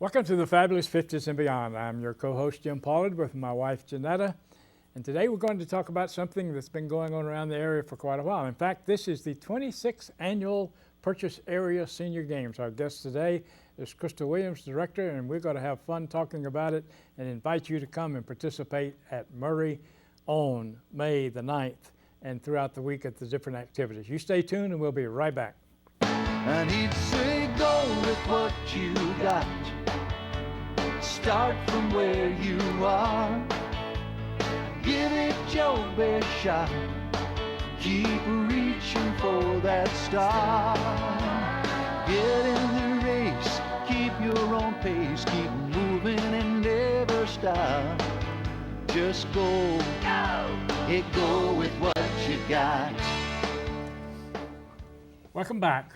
Welcome to the Fabulous 50s and Beyond. I'm your co-host, Jim Pollard, with my wife, Janetta. And today we're going to talk about something that's been going on around the area for quite a while. In fact, this is the 26th Annual Purchase Area Senior Games. Our guest today is Krista Williams, Director, and we're going to have fun talking about it and invite you to come and participate at Murray on May the 9th and throughout the week at the different activities. You stay tuned and we'll be right back. And he'd say, go with what you got. Start from where you are. Give it your best shot. Keep reaching for that star. Get in the race. Keep your own pace. Keep moving and never stop. Just go. Go with what you got. Welcome back.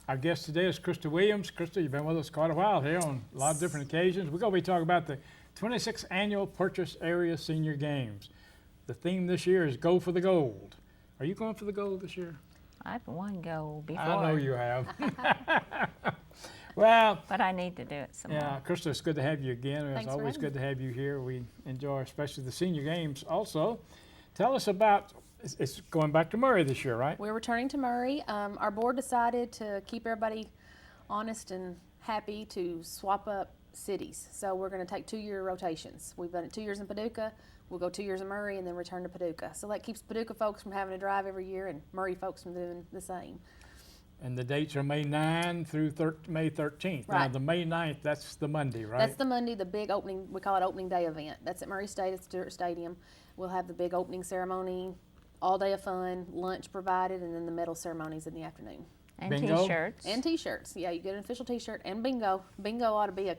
Our guest today is Krista Williams. Krista, you've been with us quite a while here on a lot of different occasions. We're going to be talking about the 26th Annual Purchase Area Senior Games. The theme this year is Go for the Gold. Are you going for the gold this year? I've won gold before. I know you have. Well, but I need to do it some more. Yeah, Krista, it's good to have you again. Thanks It's for always having good to have you here. We enjoy especially the senior games also. Tell us about, it's going back to Murray this year, right? We're returning to Murray. Our board decided to keep everybody honest and happy to swap up cities. So we're going to take 2-year rotations. We've done it 2 years in Paducah. We'll go 2 years in Murray and then return to Paducah. So that keeps Paducah folks from having to drive every year and Murray folks from doing the same. And the dates are May 9 through May 13th. Now, Right. the May 9th, that's the Monday, right? That's the Monday, the big opening, we call it opening day event. That's at Murray State at Stewart Stadium. We'll have the big opening ceremony, all day of fun, lunch provided, and then the medal ceremonies in the afternoon. And Bingo? T-shirts. And t-shirts. Yeah, you get an official t-shirt and bingo. Bingo ought to be a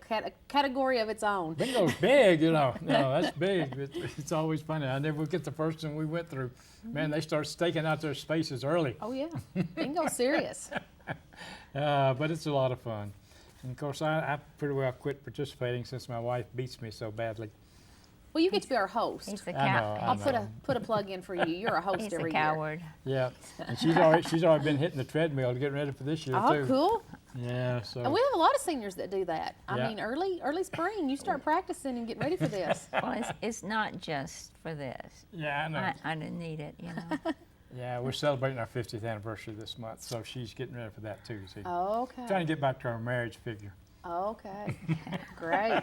category of its own. Bingo's big, you know. No, that's big. It's always funny. I never forget the first one we went through. Man, they start staking out their spaces early. Oh yeah, bingo's serious. But it's a lot of fun. And of course, I pretty well quit participating since my wife beats me so badly. Well, you get to be our host. He's the I know, I'll I know. put a plug in for you. You're a host He's every a year. coward. Yeah, and she's already been hitting the treadmill to get ready for this year Oh, too. cool. Yeah, so. And we have a lot of seniors that do that. I Yeah. mean, early spring, you start practicing and getting ready for this. Well, it's not just for this. Yeah, I know. I didn't need it, you know. Yeah, we're celebrating our 50th anniversary this month, so she's getting ready for that too. See, trying Okay. to get back to our marriage figure. Okay. Great.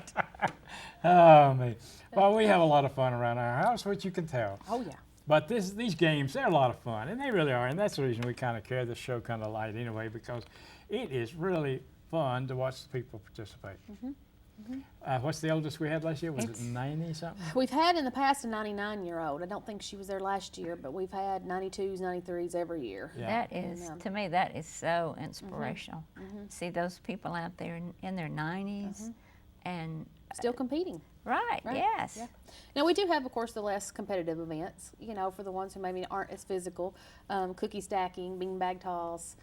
Oh man, well, we have a lot of fun around our house, which you can tell. Oh yeah. But these games, they're a lot of fun, and they really are, and that's the reason we kind of carry the show kind of light anyway, because it is really fun to watch the people participate. What's the oldest we had last year? Was it 90 something? We've had in the past a 99-year-old. I don't think she was there last year, but we've had 92s, 93s every year. Yeah. That is, And, to me, that is so inspirational. See those people out there in their 90s and, Still competing. right, Right, yes. yeah. Now we do have, of course, the less competitive events. You know, for the ones who maybe aren't as physical, cookie stacking, beanbag toss,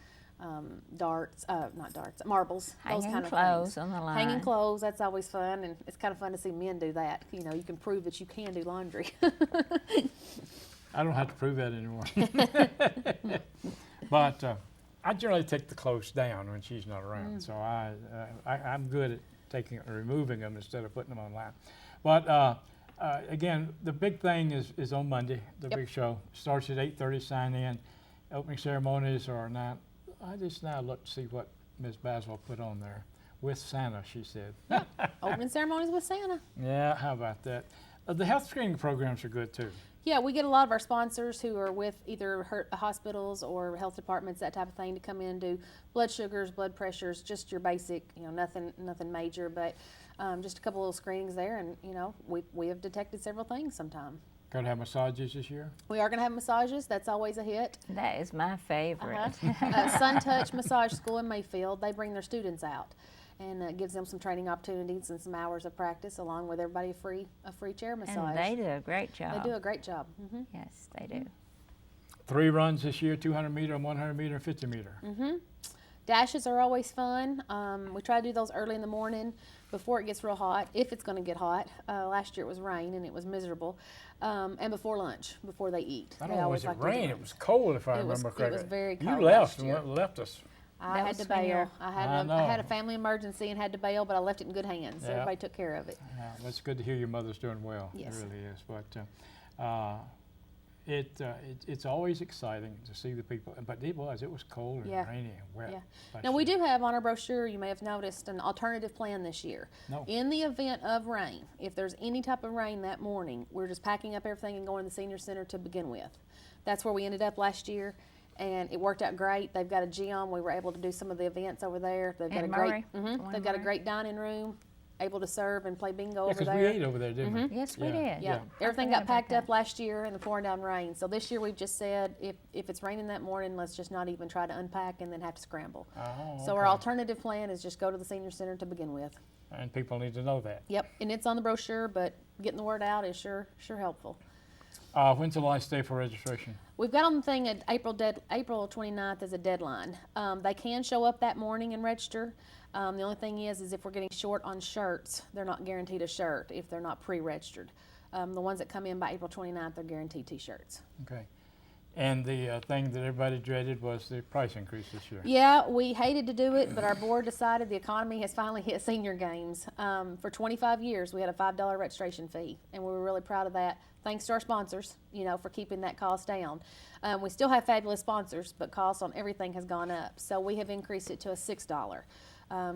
darts, not darts, marbles, those Hanging kind of clothes things. on the line. Hanging clothes, that's always fun, and it's kind of fun to see men do that. You know, you can prove that you can do laundry. I don't have to prove that anymore. But I generally take the clothes down when she's not around, so I'm good at removing them instead of putting them online. But again, the big thing is on Monday. The Yep. big show starts at 8:30. Sign in. Opening ceremonies are not. I just now look to see what Ms. Baswell put on there with Santa. She said. Opening ceremonies with Santa. Yeah, how about that? The health screening programs are good too. Yeah, we get a lot of our sponsors who are with either hospitals or health departments, that type of thing, to come in and do blood sugars, blood pressures, just your basic, you know, nothing major, but just a couple little screenings there, and you know, we have detected several things sometime. Going to have massages this year? We are going to have massages. That's always a hit. That is my favorite. Sun Touch Massage School in Mayfield, they bring their students out, and gives them some training opportunities and some hours of practice, along with everybody a free chair massage. And they do a great job. They do a great job. Yes, they do. 3 runs this year: 200 meter, 100 meter, and 50 meter. Dashes are always fun. We try to do those early in the morning before it gets real hot, if it's going to get hot. Last year it was rain and it was miserable. And before lunch, before they eat. I They don't know, always was it like to do rain? It was cold, if I It was- remember it correctly. was very You cold left last and year. left us. I That had to was when bail. you're- I I had a know. family emergency and had to bail, but I left it in good hands. So Yeah. everybody took care of it. Yeah, well, it's good to hear your mother's doing well. Yes. It really is. But it's always exciting to see the people. But it was cold and Yeah. rainy and wet. Yeah. last Now, we year. do have on our brochure, you may have noticed, an alternative plan this year. No. In the event of rain, if there's any type of rain that morning, we're just packing up everything and going to the senior center to begin with. That's where we ended up last year, and it worked out great. They've got a gym. We were able to do some of the events over there. They've got In a Murray? great, The one they've in got a Murray? great dining room, able to serve and play bingo Yeah, over because we there. ate over there, didn't we? Yes, we Yeah. did. Yeah, I everything forgot got about packed that. up last year in the pouring down rain. So this year we've just said if it's raining that morning, let's just not even try to unpack and then have to scramble. Oh, So our okay. alternative plan is just go to the senior center to begin with. And people need to know that. Yep, and it's on the brochure, but getting the word out is sure helpful. When's the last day for registration? We've got on the thing at April 29th as a deadline. They can show up that morning and register. The only thing is if we're getting short on shirts, they're not guaranteed a shirt if they're not pre-registered. The ones that come in by April 29th are guaranteed t-shirts. Okay. And the thing that everybody dreaded was the price increase this year. Yeah, we hated to do it, but our board decided the economy has finally hit senior games. For 25 years, we had a $5 registration fee, and we were really proud of that. Thanks to our sponsors, for keeping that cost down. We still have fabulous sponsors, but cost on everything has gone up. So we have increased it to a $6,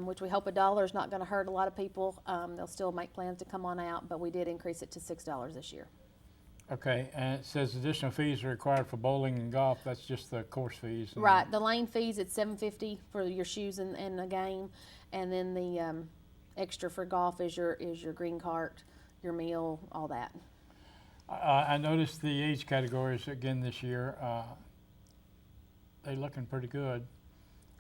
which we hope $1 is not going to hurt a lot of people. They'll still make plans to come on out, but we did increase it to $6 this year. Okay, and it says additional fees are required for bowling and golf. That's just the course fees. and- Right, the lane fees at $7.50 for your shoes and the game, and then the extra for golf is your green cart, your meal, all that. I noticed the age categories again this year. They're looking pretty good.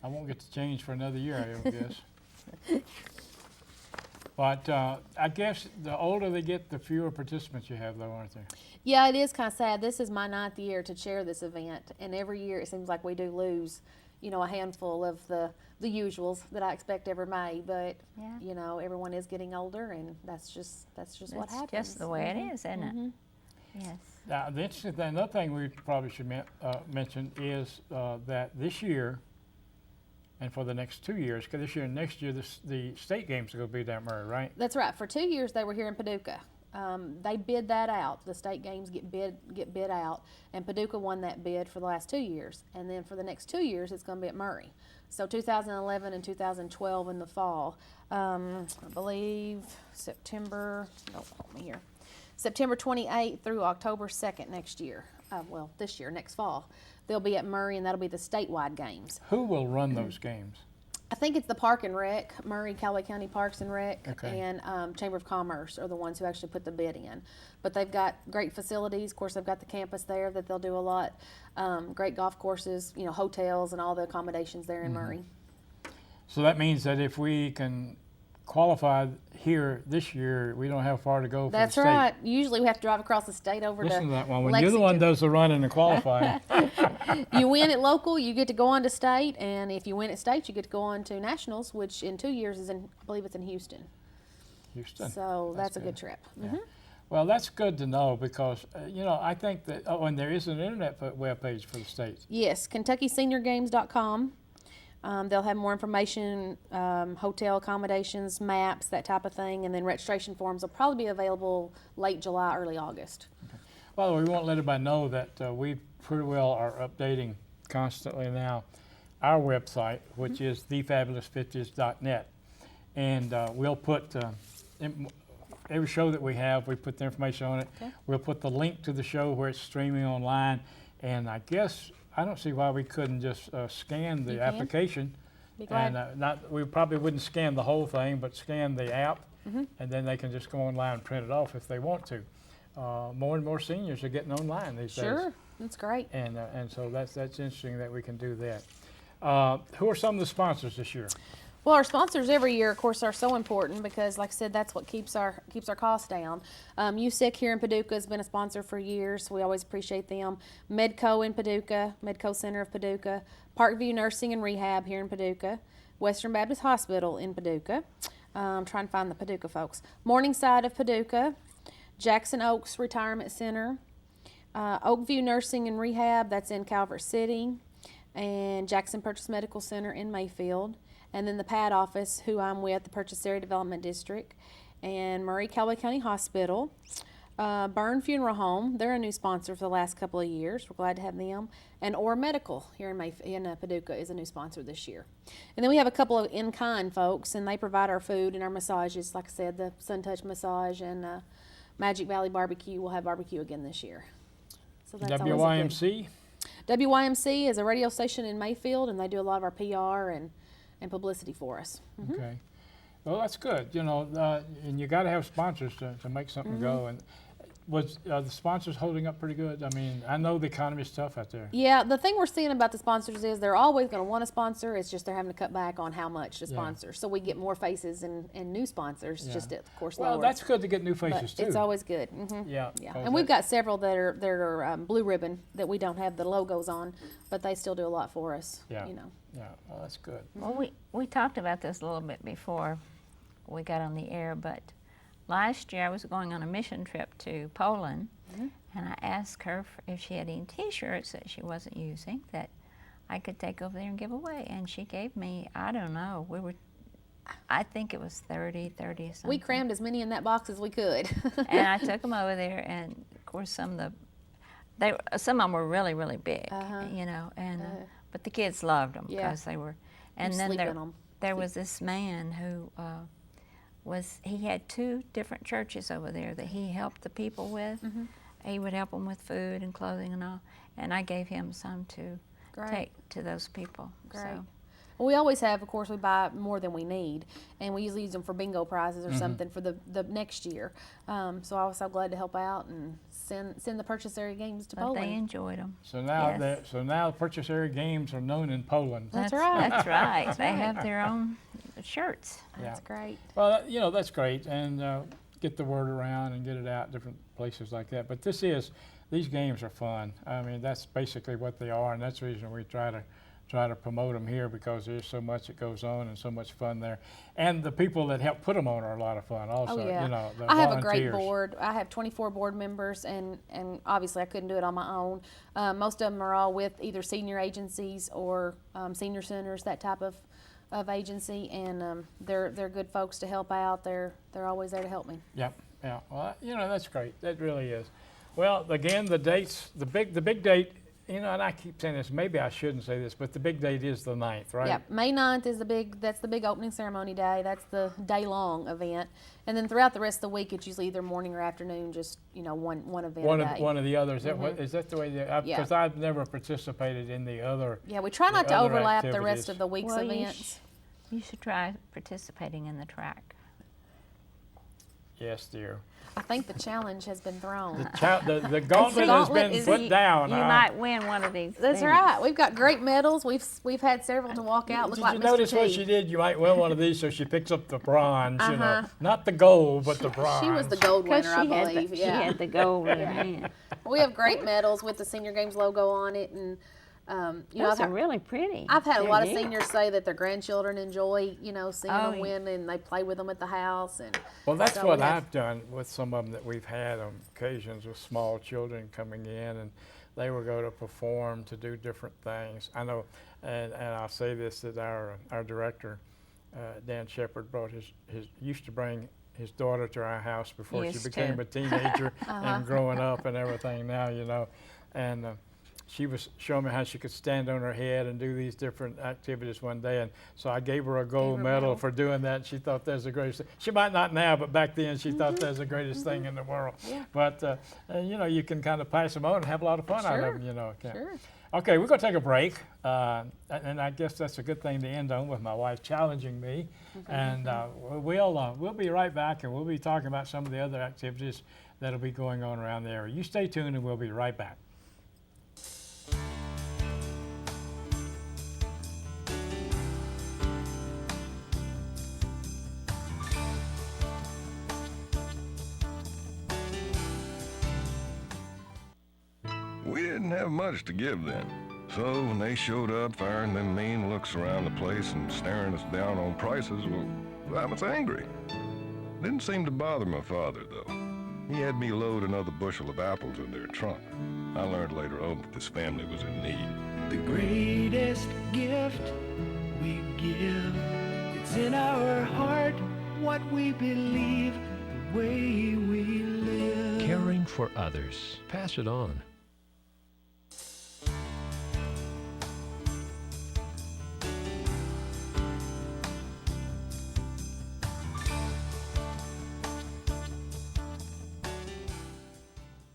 I won't get to change for another year, I don't guess. But I guess the older they get, the fewer participants you have, though, aren't there? Yeah, it is kind of sad. This is my 9th year to chair this event, and every year it seems like we do lose, a handful of the usuals that I expect every May. But Yeah. everyone is getting older, and that's just what That's happens. just the way it is, isn't it? Yes. Now, the interesting thing, another thing we probably should mention is that this year, and for the next 2 years, because this year and next year, the state games are going to be down Murray, right? That's right. For 2 years they were here in Paducah. They bid that out. The state games get bid out, and Paducah won that bid for the last 2 years. And then for the next 2 years, it's going to be at Murray. So 2011 and 2012 in the fall. I believe September. Don't hold me here. September 28th through October 2nd next year. This year, next fall, they'll be at Murray, and that'll be the statewide games. Who will run those games? I think it's the Park and Rec, Murray, Callaway County Parks and Rec, Okay. and Chamber of Commerce are the ones who actually put the bid in. But they've got great facilities. Of course, they've got the campus there that they'll do a lot. Great golf courses, hotels and all the accommodations there in Murray. So that means that if we can qualify here this year, we don't have far to go for That's the state. right. Usually we have to drive across the state over Listen to to that one. When you're the one Lexington. does the running and qualifying, You win at local, you get to go on to state, and if you win at state, you get to go on to nationals, which in 2 years is I believe it's in Houston. Houston. So that's a good. good trip. Yeah. Well, that's good to know because, I think that, and there is an internet web page for the states. Yes, KentuckySeniorGames.com. They'll have more information, hotel accommodations, maps, that type of thing, and then registration forms will probably be available late July, early August. Well, we won't let everybody know that we pretty well are updating constantly now our website, which is thefabulous50s.net. And we'll put, every show that we have, we put the information on it. Okay. We'll put the link to the show where it's streaming online. And I guess, I don't see why we couldn't just scan the You can. application. Be glad. And we probably wouldn't scan the whole thing, but scan the app, and then they can just go online and print it off if they want to. More and more seniors are getting online these days. Sure, that's great. And so that's interesting that we can do that. Who are some of the sponsors this year? Well, our sponsors every year, of course, are so important because, like I said, that's what keeps our costs down. USIC here in Paducah has been a sponsor for years. We always appreciate them. Medco in Paducah, Medco Center of Paducah, Parkview Nursing and Rehab here in Paducah, Western Baptist Hospital in Paducah. I'm trying to find the Paducah folks. Morningside of Paducah, Jackson Oaks Retirement Center, Oakview Nursing and Rehab, that's in Calvert City, and Jackson Purchase Medical Center in Mayfield, and then the PAD office, who I'm with, the Purchase Area Development District, and Murray Callaway County Hospital. Byrne Funeral Home, they're a new sponsor for the last couple of years. We're glad to have them. And Orr Medical here in Paducah is a new sponsor this year. And then we have a couple of in-kind folks, and they provide our food and our massages. Like I said, the Sun Touch Massage and Magic Valley Barbecue will have barbecue again this year. So that's always a WYMC? WYMC is a radio station in Mayfield, and they do a lot of our PR and publicity for us. Okay. Well, that's good, you know, and you got to have sponsors to make something go. And was the sponsors holding up pretty good? I mean, I know the economy is tough out there. Yeah, the thing we're seeing about the sponsors is they're always going to want to sponsor. It's just they're having to cut back on how much to sponsor. So we get more faces and new sponsors, just at, of course, well, lower. that's good to get new faces But too. it's always good. Yeah. Yeah, and we've got several that are blue ribbon that we don't have the logos on, but they still do a lot for us. Yeah. You know. Yeah, well, that's good. Well, we talked about this a little bit before we got on the air, but last year I was going on a mission trip to Poland, and I asked her if she had any T-shirts that she wasn't using that I could take over there and give away, and she gave me, I don't know, I think it was 30 something. We crammed as many in that box as we could. And I took them over there, and of course some of them were really, really big, you know, and but the kids loved them because they were. And You then sleep in 'em. there was this man who he had 2 different churches over there that he helped the people with. He would help them with food and clothing and all, and I gave him some to take to those people. Great. So. Well, we always have, of course, we buy more than we need, and we usually use them for bingo prizes or something for the next year. So I was so glad to help out and send the purchase area games to But Poland. they enjoyed them. So now, Yes. the purchase area games are known in Poland. That's right. That's right. They have their own shirts. That's great. Well, you know, that's great, and get the word around and get it out different places like that. But these games are fun. I mean, that's basically what they are, and that's the reason we try to promote them here, because there's so much that goes on and so much fun there. And the people that help put them on are a lot of fun also. Oh, yeah. You know, the I have a great volunteers. board. I have 24 board members, and obviously I couldn't do it on my own. Most of them are all with either senior agencies or senior centers, that type of agency, and they're good folks to help out. They're always there to help me. Yep, yeah. Well, you know, that's great. That really is. Well, again, the dates, the big date, you know, and I keep saying this, maybe I shouldn't say this, but the big date is the 9th, right? Yeah, May 9th is that's the big opening ceremony day. That's the day-long event. And then throughout the rest of the week, it's usually either morning or afternoon, just, you know, one event a day. One of the others. Is that the way? Because Yeah. I've never participated in the other. Yeah, we try not the to other overlap the activities. rest of the week's Well, events. You should try participating in the track. Yes, dear. I think the challenge has been thrown. The gauntlet has been put down. You might win one of these. That's things. right. We've got great medals. We've had several to walk out. Look Did like you Mr. notice what T. she did? You might win one of these, so she picks up the bronze. You know, not the gold, but the bronze. She was the gold Because winner, I she had believe. the, Yeah. she had the gold in her hand. We have great medals with the Senior Games logo on it, and you know, Those are really pretty. I've had a They're lot of new. seniors say that their grandchildren enjoy, you know, seeing Oh, them win, and they play with them at the house. And Well, that's so what we have- I've done with some of them that we've had on occasions with small children coming in, and they will go to perform to do different things. I know, and I'll say this, that our director, Dan Shepard, used to bring his daughter to our house before she Used became to. a teenager and growing up and everything now, you know. And she was showing me how she could stand on her head and do these different activities one day, and so I gave her a gold medal for doing that. And she thought that was the greatest thing. She might not now, but back then she thought that was the greatest thing in the world. Yeah. But you know, you can kind of pass them on and have a lot of fun out Sure. of them, you know. Sure. Okay, we're going to take a break, and I guess that's a good thing to end on with my wife challenging me. And we'll be right back, and we'll be talking about some of the other activities that'll be going on around the area. You stay tuned, and we'll be right back. We didn't have much to give then. So when they showed up firing them mean looks around the place and staring us down on prices, well, I was angry. Didn't seem to bother my father, though. He had me load another bushel of apples in their trunk. I learned later on that this family was in need. The greatest gift we give, it's in our heart, what we believe, the way we live. Caring for others. Pass it on.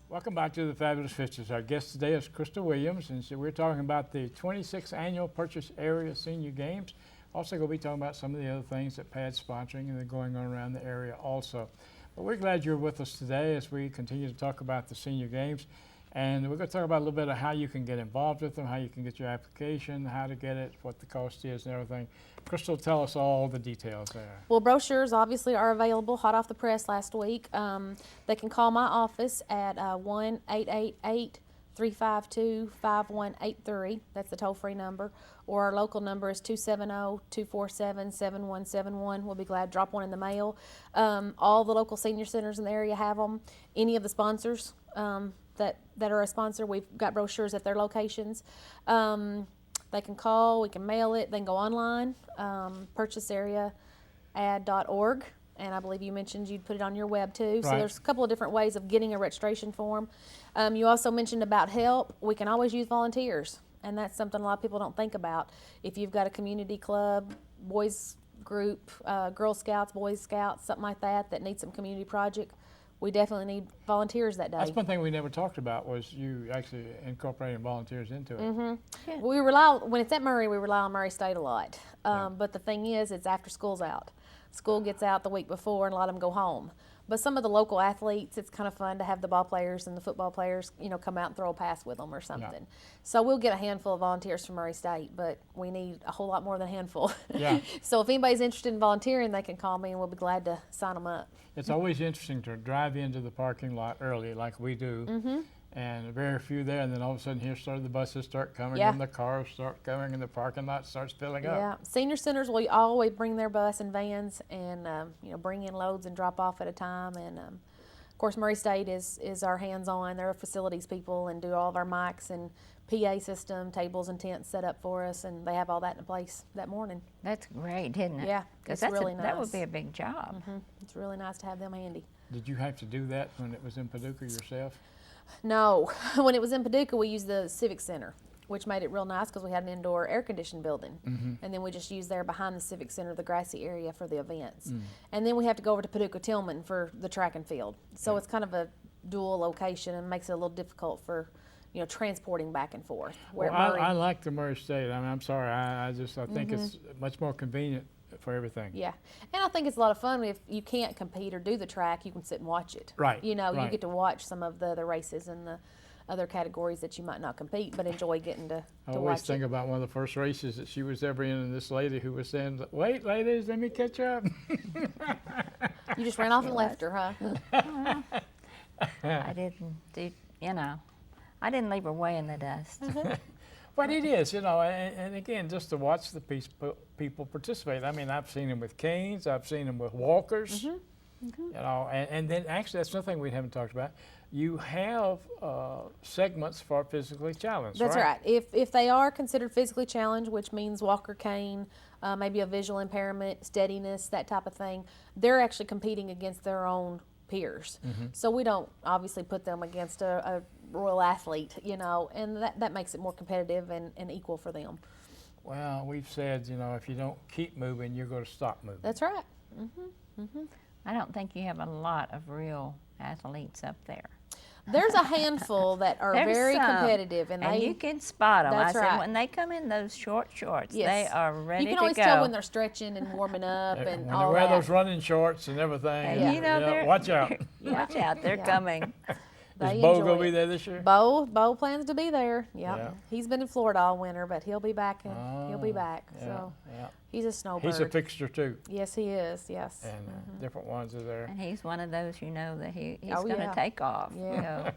Welcome back to the Fabulous Fifties. Our guest today is Crystal Williams, and so we're talking about the 26th Annual Purchase Area Senior Games. Also going to be talking about some of the other things that PAD's sponsoring and they're going on around the area also. But we're glad you're with us today as we continue to talk about the Senior Games. And we're going to talk about a little bit of how you can get involved with them, how you can get your application, how to get it, what the cost is and everything. Crystal, tell us all the details there. Well, brochures obviously are available, hot off the press last week. They can call my office at 1-888-352-5183. That's the toll-free number. Or our local number is 270-247-7171. We'll be glad to drop one in the mail. All the local senior centers in the area have them. Any of the sponsors that are a sponsor, we've got brochures at their locations. They can call, we can mail it, they can go online, purchaseareaad.org, and I believe you mentioned you'd put it on your web too. Right. So there's a couple of different ways of getting a registration form. You also mentioned about help. We can always use volunteers, and that's something a lot of people don't think about. If you've got a community club, boys group, Girl Scouts, Boy Scouts, something like that, that needs some community project, we definitely need volunteers that day. That's one thing we never talked about was you actually incorporating volunteers into it. Mm-hmm. We rely, when it's at Murray, we rely on Murray State a lot. But the thing is, it's after school's out. School gets out the week before and a lot of them go home. But some of the local athletes, it's kind of fun to have the ball players and the football players, come out and throw a pass with them or something. Yeah. So we'll get a handful of volunteers from Murray State, but we need a whole lot more than a handful. Yeah. So if anybody's interested in volunteering, they can call me and we'll be glad to sign them up. It's always interesting to drive into the parking lot early like we do, and very few there, and then all of a sudden here the buses start coming Yeah. and the cars start coming and the parking lot starts filling up. Yeah, senior centers will always bring their bus and vans and bring in loads and drop off at a time. And of course, Murray State is our hands-on. They're facilities people and do all of our mics and PA system, tables and tents set up for us, and they have all that in place that morning. That's great, isn't it? Yeah, 'Cause it's really that would nice. be a big job. It's really nice to have them handy. Did you have to do that when it was in Paducah yourself? No, when it was in Paducah, we used the Civic Center, which made it real nice because we had an indoor air-conditioned building. And then we just used there behind the Civic Center, the grassy area for the events. And then we have to go over to Paducah Tillman for the track and field. So it's kind of a dual location and makes it a little difficult for transporting back and forth. Where Well, Murray, I like the Murray State. I mean, I'm sorry. I think it's much more convenient for everything. yeah, and I think it's a lot of fun if you can't compete or do the track, you can sit and watch it. Right, You right. get to watch some of the races and the other categories that you might not compete, but enjoy getting to I watch always think it. about one of the first races that she was ever in, and this lady who was saying, "Wait, ladies, let me catch up." You just ran off and left her, huh? I didn't do, I didn't leave her way in the dust. But it is, and again, just to watch the people participate. I mean, I've seen them with canes, I've seen them with walkers, and then actually that's another thing we haven't talked about. You have segments for physically challenged, That's right. If they are considered physically challenged, which means walker, cane, maybe a visual impairment, steadiness, that type of thing, they're actually competing against their own peers. So we don't obviously put them against a royal athlete, and that makes it more competitive and equal for them. Well, we've said, if you don't keep moving, you're going to stop moving. That's right. I don't think you have a lot of real athletes up there. There's a handful that are There's very some, competitive, and you can spot them. That's I said right. when they come in those short shorts, Yes. they are ready you can to always go. tell when they're stretching and warming up and When they all wear that. those running shorts and everything, And they're watch out. Watch out, they're Yeah. coming. They Is Bo enjoy going to be it. there this year? Bo plans to be there. Yep. Yeah. He's been in Florida all winter, but he'll be back. He'll be back. Yeah, So yeah. he's a snowbird. He's a fixture too, Yes, he is. Yes. and different ones are there. And he's one of those that he's Oh, going to yeah. take off. Yeah.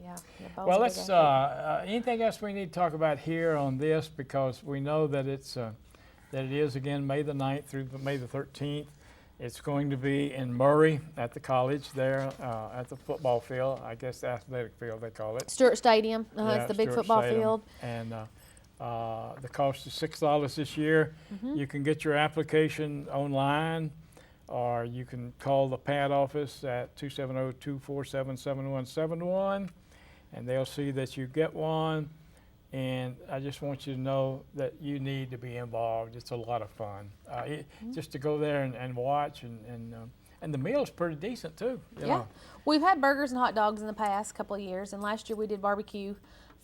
Yeah. Bo's Well, a big let's. athlete. Anything else we need to talk about here on this, because we know that it is again May the 9th through May the 13th, It's going to be in Murray at the college there, at the football field. I guess the athletic field they call it. Stewart Stadium. Yeah, It's the big Stewart football Stadium. field. And the cost is $6 this year. You can get your application online, or you can call the PAD office at 270-247-7171, and they'll see that you get one. And I just want you to know that you need to be involved. It's a lot of fun. Just to go there and watch, and the meal's pretty decent too. You know. We've had burgers and hot dogs in the past couple of years, and last year we did barbecue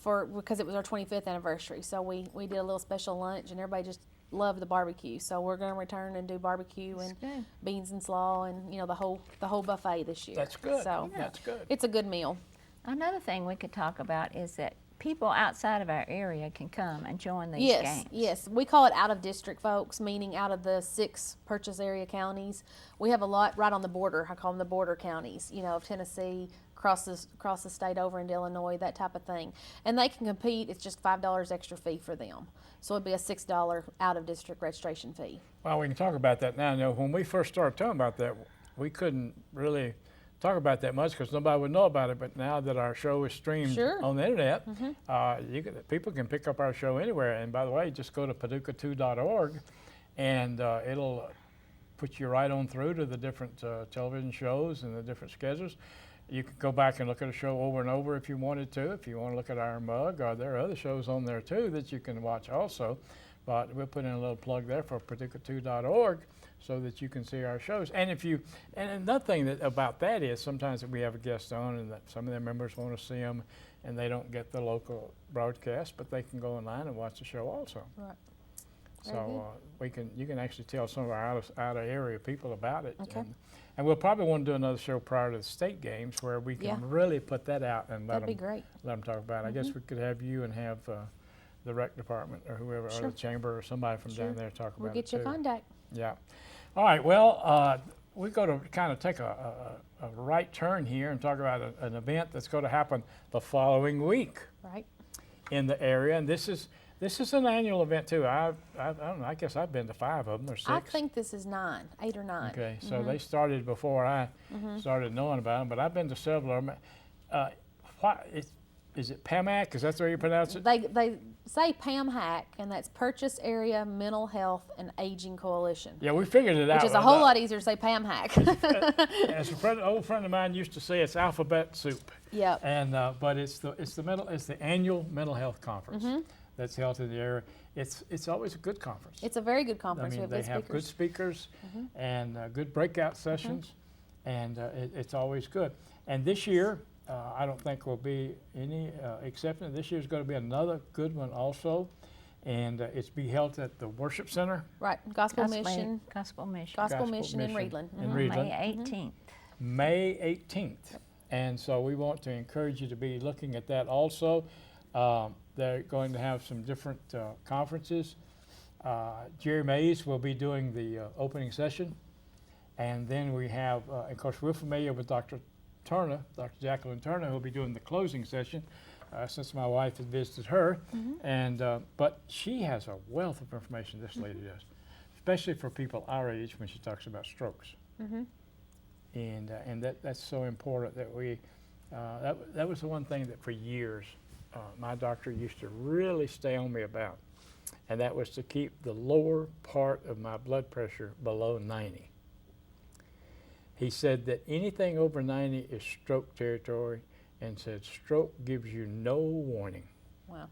because it was our 25th anniversary. So we did a little special lunch, and everybody just loved the barbecue. So we're going to return and do barbecue and beans and slaw, and the whole buffet this year. That's good. So That's good. it's a good meal. Another thing we could talk about is that people outside of our area can come and join these games. Yes. We call it out of district folks, meaning out of the 6 purchase area counties. We have a lot right on the border. I call them the border counties, of Tennessee, across the state over into Illinois, that type of thing. And they can compete. It's just $5 extra fee for them. So it'd be a $6 out of district registration fee. Well, we can talk about that now. When we first started talking about that, we couldn't really talk about that much because nobody would know about it. But now that our show is streamed on the internet, people can pick up our show anywhere. And by the way, just go to paducah2.org, and it'll put you right on through to the different television shows and the different schedules. You can go back and look at a show over and over if you wanted to. If you want to look at our mug, there are other shows on there too that you can watch also. But we'll put in a little plug there for paducah2.org so that you can see our shows. And another thing about that is sometimes we have a guest on, and that some of their members want to see them, and they don't get the local broadcast, but they can go online and watch the show also. Right. So you can actually tell some of our out of area people about it. Okay. And we'll probably want to do another show prior to the state games where we can really put that out and let That'd be great. them talk about it. I guess we could have you and have the rec department or whoever, or the chamber or somebody from down there talk about it. We'll get you a contact. Yeah. All right. Well, we're going to kind of take a right turn here and talk about an event that's going to happen the following week Right. in the area. And this is an annual event too. I don't know. I guess I've been to 5 of them or 6. I think this is 8 or 9. Okay. So they started before I started knowing about them, but I've been to several of them. Is it PAMAC? Is that the way you pronounce it? They say PAMHAC, and that's Purchase Area Mental Health and Aging Coalition. Yeah, we figured it out. Which is a whole lot easier to say PAMHAC. As an old friend of mine used to say, it's alphabet soup. Yep. And but it's the annual mental health conference that's held in the area. It's always a good conference. It's a very good I conference. mean, We they have have good speakers and good breakout sessions, and it's always good. And this year, I don't think will be any exception. This year is going to be another good one also, and it's be held at the Worship Center. Right. Gospel Mission in Reedland. May 18th. May 18th. And so we want to encourage you to be looking at that also. They're going to have some different conferences. Jerry Mays will be doing the opening session. And then we have, of course, we're familiar with Dr. Turner, Dr. Jacqueline Turner, who will be doing the closing session since my wife had visited her. But she has a wealth of information, this lady does, especially for people our age when she talks about strokes. And that's so important that we, that was the one thing that for years my doctor used to really stay on me about, and that was to keep the lower part of my blood pressure below 90. He said that anything over 90 is stroke territory, and said stroke gives you no warning. Wow.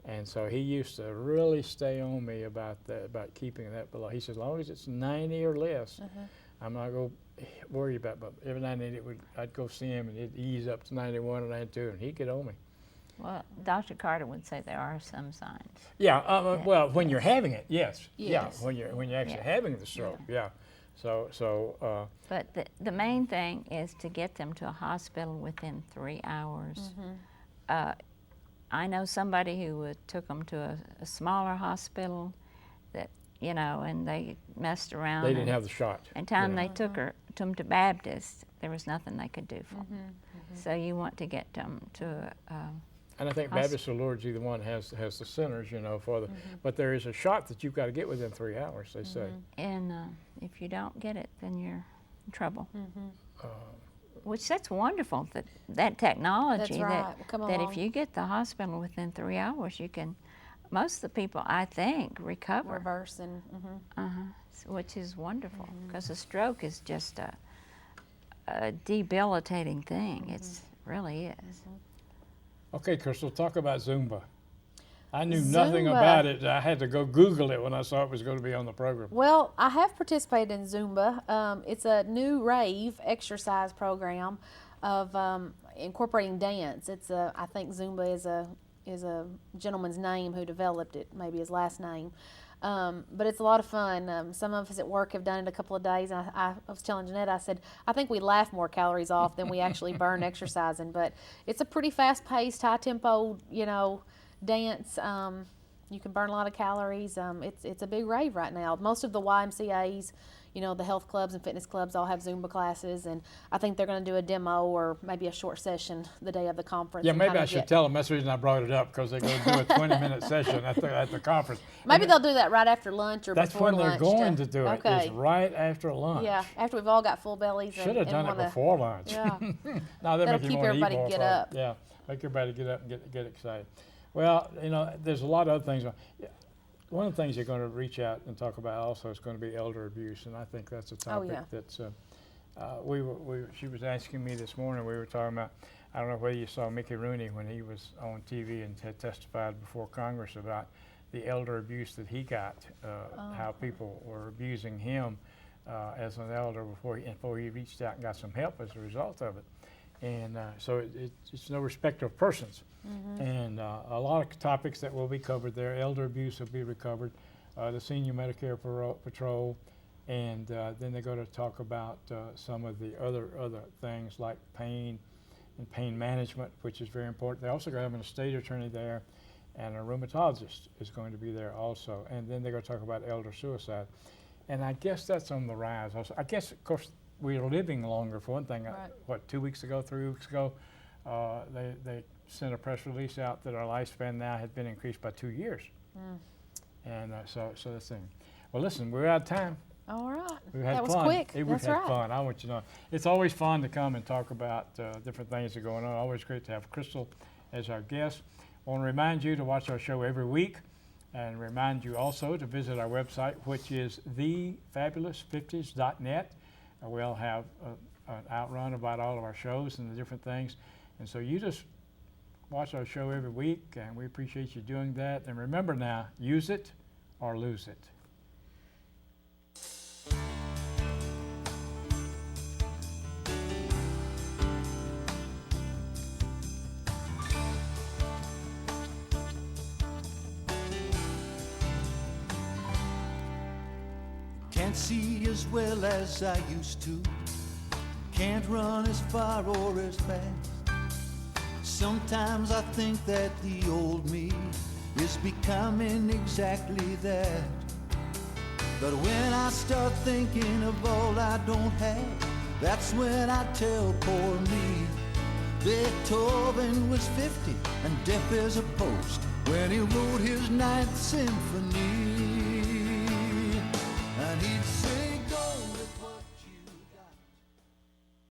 And so he used to really stay on me about that, about keeping that below. He said, as long as it's 90 or less, I'm not going to worry about it. But every now and then I'd go see him, and it'd ease up to 91 or 92, and he'd get on me. Well, Dr. Carter would say there are some signs. Yeah, well, when you're having it, yes. Yeah, Yes. when you're actually having the stroke, yeah. So But the main thing is to get them to a hospital within 3 hours. I know somebody who took them to a smaller hospital that, and they messed around. they didn't have the shot. And time they took them to Baptist, there was nothing they could do for them. So you want to get them to And I think Baptist of Lourdes, either one has the centers, you know, for the, but there is a shot that you've got to get within 3 hours, they say. And if you don't get it, then you're in trouble. Which that's wonderful, that technology, That's right. Come that along. if you get the hospital within 3 hours, you can, most of the people, I think, recover. Reverse and, Which is wonderful, because a stroke is just a debilitating thing. It's really is. Okay, Crystal, talk about Zumba. I knew nothing Zumba. about it. I had to go Google it when I saw it was going to be on the program. Well, I have participated in Zumba. It's a new rave exercise program of incorporating dance. It's I think Zumba is a gentleman's name who developed it, maybe his last name. But it's a lot of fun. Some of us at work have done it a couple of days. And I was telling Janetta, I said, I think we laugh more calories off than we actually burn exercising. But it's a pretty fast-paced, high-tempo, you know, dance. You can burn a lot of calories. It's a big rave right now. Most of the YMCA's, you know, the health clubs and fitness clubs all have Zumba classes, and I think they're going to do a demo or maybe a short session the day of the conference. Yeah, and maybe kinda I should get- tell them. That's the reason I brought it up, because they're going to do a 20-minute session at the conference. Maybe they'll do that right after lunch or That's before when they're lunch. going to do it. Okay. It's right after lunch. Yeah, after we've all got full bellies. Should have done it before lunch. Yeah. Now that That'll make you keep wanna eat everybody more get for it. up. Yeah, make everybody get up and get excited. Well, you know, there's a lot of other things. One of the things you're going to reach out and talk about also is going to be elder abuse, and I think that's a topic yeah. that's. She was asking me this morning. We were talking about. I don't know whether you saw Mickey Rooney when he was on TV and had testified before Congress about the elder abuse that he got, how people were abusing him as an elder before he reached out and got some help as a result of it. And so it's no respect of persons. And a lot of topics that will be covered there. Elder abuse will be recovered, the Senior Medicare Patrol, and then they're going to talk about some of the other things like pain and pain management, which is very important. They're also going to have a state attorney there, and a rheumatologist is going to be there also. And then they're going to talk about elder suicide. And I guess that's on the rise also. I guess, of course, we're living longer, for one thing. Right. 2 weeks ago, 3 weeks ago, they sent a press release out that our lifespan now had been increased by 2 years. And so that's the thing. Well, listen, we're out of time. All right. We've had that was fun. quick. We've That's had right. fun. I want you to know. It's always fun to come and talk about different things that are going on. Always great to have Crystal as our guest. I want to remind you to watch our show every week, and remind you also to visit our website, which is thefabulous50s.net. We'll have an outrun about all of our shows and the different things. And so you just watch our show every week, and we appreciate you doing that. And remember now, use it or lose it. Can't see as well as I used to. Can't run as far or as fast. Sometimes I think that the old me is becoming exactly that. But when I start thinking of all I don't have, that's when I tell poor me Beethoven was 50 and deaf as a post when he wrote his Ninth Symphony. And he'd